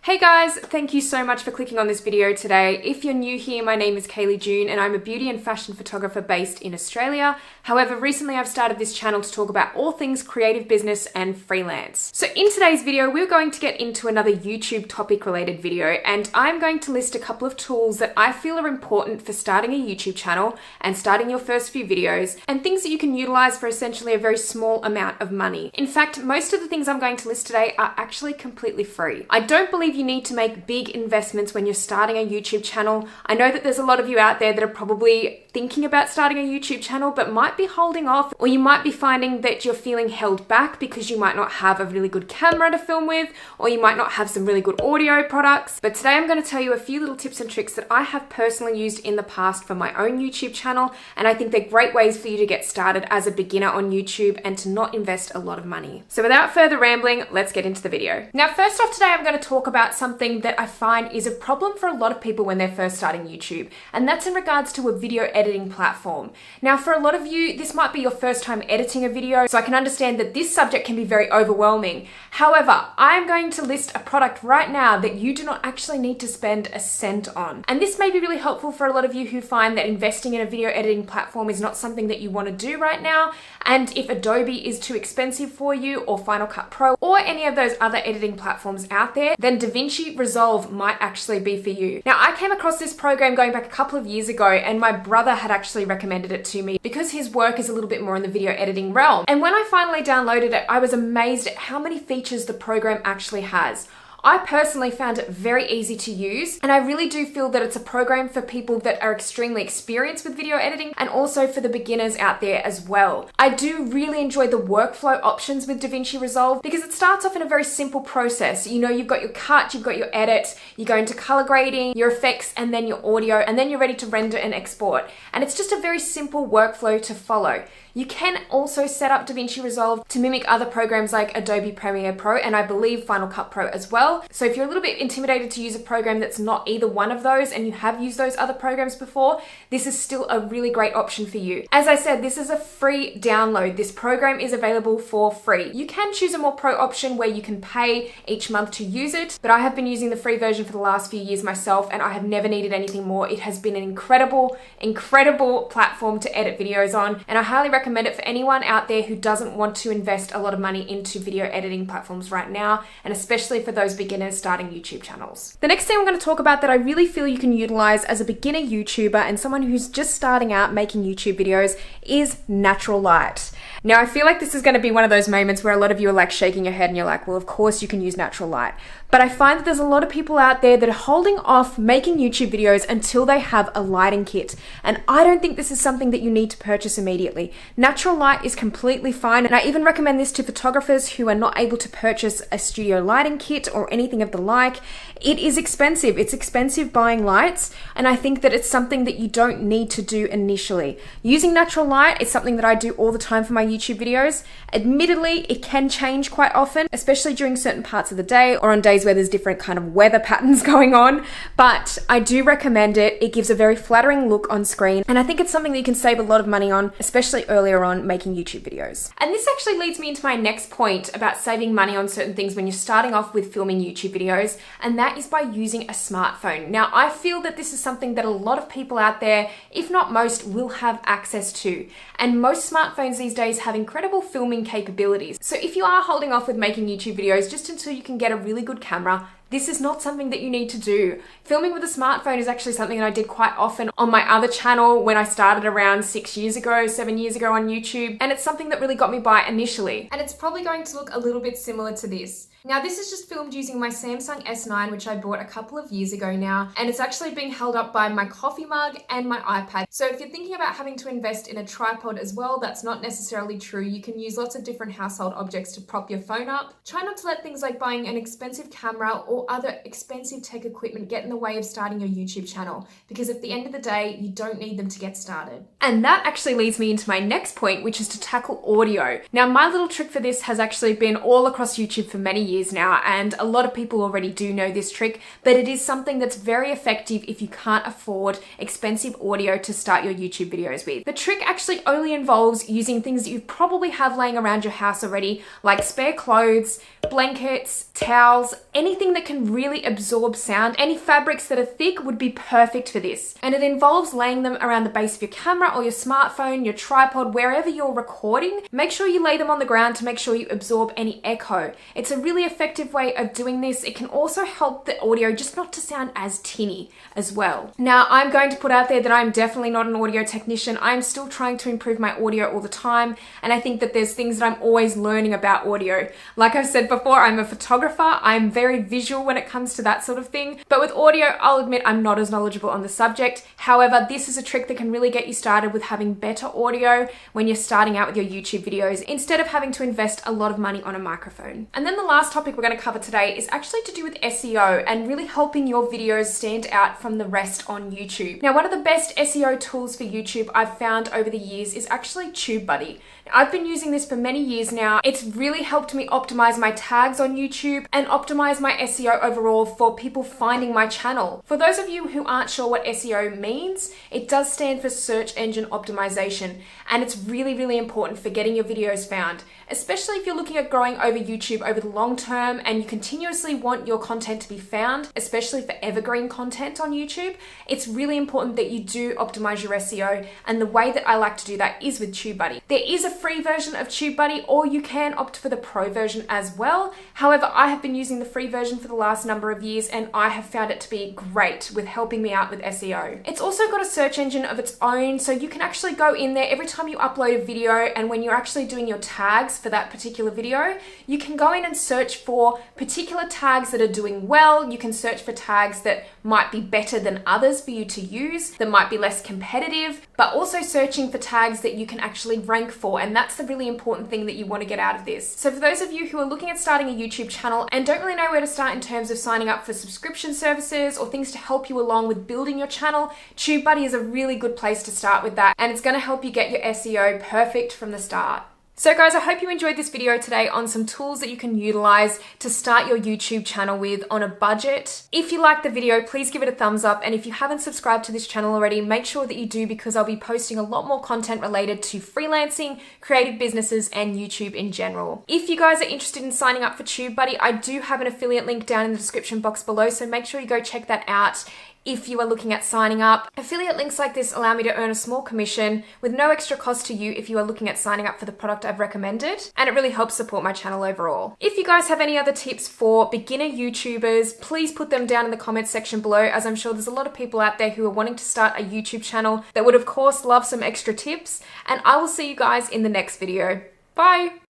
Hey guys, thank you so much for clicking on this video today. If you're new here, my name is Kaylee June and I'm a beauty and fashion photographer based in Australia. However, recently I've started this channel to talk about all things creative business and freelance. So in today's video, we're going to get into another YouTube topic related video, and I'm going to list a couple of tools that I feel are important for starting a YouTube channel and starting your first few videos, and things that you can utilize for essentially a very small amount of money. In fact, most of the things I'm going to list today are actually completely free. I don't believe you need to make big investments when you're starting a YouTube channel. I know that there's a lot of you out there that are probably thinking about starting a YouTube channel but might be holding off, or you might be finding that you're feeling held back because you might not have a really good camera to film with, or you might not have some really good audio products. But today I'm going to tell you a few little tips and tricks that I have personally used in the past for my own YouTube channel, and I think they're great ways for you to get started as a beginner on YouTube and to not invest a lot of money. So without further rambling, let's get into the video. Now, first off, today I'm going to talk about something that I find is a problem for a lot of people when they're first starting YouTube, and that's in regards to a video editing platform. Now, for a lot of you, this might be your first time editing a video, so I can understand that this subject can be very overwhelming. However, I'm going to list a product right now that you do not actually need to spend a cent on. And this may be really helpful for a lot of you who find that investing in a video editing platform is not something that you want to do right now. And if Adobe is too expensive for you, or Final Cut Pro, or any of those other editing platforms out there, then DaVinci Resolve might actually be for you. Now, I came across this program going back a couple of years ago, and my brother had actually recommended it to me because his work is a little bit more in the video editing realm. And when I finally downloaded it, I was amazed at how many features the program actually has. I personally found it very easy to use, and I really do feel that it's a program for people that are extremely experienced with video editing, and also for the beginners out there as well. I do really enjoy the workflow options with DaVinci Resolve because it starts off in a very simple process. You know, you've got your cut, you've got your edit, you go into color grading, your effects, and then your audio, and then you're ready to render and export. And it's just a very simple workflow to follow. You can also set up DaVinci Resolve to mimic other programs like Adobe Premiere Pro, and I believe Final Cut Pro as well. So if you're a little bit intimidated to use a program that's not either one of those and you have used those other programs before, this is still a really great option for you. As I said, this is a free download. This program is available for free. You can choose a more pro option where you can pay each month to use it, but I have been using the free version for the last few years myself, and I have never needed anything more. It has been an incredible platform to edit videos on, and I highly recommend it for anyone out there who doesn't want to invest a lot of money into video editing platforms right now, and especially for those beginners starting YouTube channels. The next thing I'm going to talk about that I really feel you can utilize as a beginner YouTuber and someone who's just starting out making YouTube videos is natural light. Now, I feel like this is going to be one of those moments where a lot of you are like shaking your head and you're like, well, of course you can use natural light. But I find that there's a lot of people out there that are holding off making YouTube videos until they have a lighting kit. And I don't think this is something that you need to purchase immediately. Natural light is completely fine. And I even recommend this to photographers who are not able to purchase a studio lighting kit or anything of the like. It is expensive. It's expensive buying lights. And I think that it's something that you don't need to do initially. Using natural light is something that I do all the time for my YouTube videos. Admittedly, it can change quite often, especially during certain parts of the day or on days where there's different kind of weather patterns going on, but I do recommend it. It gives a very flattering look on screen, and I think it's something that you can save a lot of money on, especially earlier on making YouTube videos. And this actually leads me into my next point about saving money on certain things when you're starting off with filming YouTube videos, and that is by using a smartphone. Now, I feel that this is something that a lot of people out there, if not most, will have access to, and most smartphones these days have incredible filming capabilities. So if you are holding off with making YouTube videos just until you can get a really good camera, this is not something that you need to do. Filming with a smartphone is actually something that I did quite often on my other channel when I started around 7 years ago on YouTube, and it's something that really got me by initially. And it's probably going to look a little bit similar to this. Now, this is just filmed using my Samsung S9, which I bought a couple of years ago now, and it's actually being held up by my coffee mug and my iPad. So if you're thinking about having to invest in a tripod as well, that's not necessarily true. You can use lots of different household objects to prop your phone up. Try not to let things like buying an expensive camera or other expensive tech equipment get in the way of starting your YouTube channel, because at the end of the day, you don't need them to get started. And that actually leads me into my next point, which is to tackle audio. Now, my little trick for this has actually been all across YouTube for many years. years now, and a lot of people already do know this trick, but it is something that's very effective if you can't afford expensive audio to start your YouTube videos with. The trick actually only involves using things that you probably have laying around your house already, like spare clothes, blankets, towels, anything that can really absorb sound. Any fabrics that are thick would be perfect for this. And it involves laying them around the base of your camera or your smartphone, your tripod, wherever you're recording. Make sure you lay them on the ground to make sure you absorb any echo. It's a really effective way of doing this. It can also help the audio just not to sound as tinny as well. Now, I'm going to put out there that I'm definitely not an audio technician. I'm still trying to improve my audio all the time, and I think that there's things that I'm always learning about audio. Like I've said before, I'm a photographer. I'm very visual when it comes to that sort of thing, but with audio, I'll admit I'm not as knowledgeable on the subject. However, this is a trick that can really get you started with having better audio when you're starting out with your YouTube videos, instead of having to invest a lot of money on a microphone. And then the last topic we're going to cover today is actually to do with SEO and really helping your videos stand out from the rest on YouTube. Now, one of the best SEO tools for YouTube I've found over the years is actually TubeBuddy. I've been using this for many years now. It's really helped me optimize my tags on YouTube and optimize my SEO overall for people finding my channel. For those of you who aren't sure what SEO means, it does stand for search engine optimization, and it's really, really important for getting your videos found, especially if you're looking at growing over YouTube over the long term and you continuously want your content to be found, especially for evergreen content on YouTube. It's really important that you do optimize your SEO, and the way that I like to do that is with TubeBuddy. There is a free version of TubeBuddy, or you can opt for the pro version as well. However, I have been using the free version for the last number of years, and I have found it to be great with helping me out with SEO. It's also got a search engine of its own, so you can actually go in there every time you upload a video, and when you're actually doing your tags for that particular video, you can go in and search for particular tags that are doing well. You can search for tags that might be better than others for you to use, that might be less competitive, but also searching for tags that you can actually rank for. And that's the really important thing that you want to get out of this. So for those of you who are looking at starting a YouTube channel and don't really know where to start in terms of signing up for subscription services or things to help you along with building your channel, TubeBuddy is a really good place to start with that, and it's going to help you get your SEO perfect from the start. So guys, I hope you enjoyed this video today on some tools that you can utilize to start your YouTube channel with on a budget. If you liked the video, please give it a thumbs up. And if you haven't subscribed to this channel already, make sure that you do, because I'll be posting a lot more content related to freelancing, creative businesses, and YouTube in general. If you guys are interested in signing up for TubeBuddy, I do have an affiliate link down in the description box below, so make sure you go check that out. If you are looking at signing up, affiliate links like this allow me to earn a small commission with no extra cost to you if you are looking at signing up for the product I've recommended, and it really helps support my channel overall. If you guys have any other tips for beginner YouTubers, please put them down in the comments section below, as I'm sure there's a lot of people out there who are wanting to start a YouTube channel that would of course love some extra tips, and I will see you guys in the next video. Bye!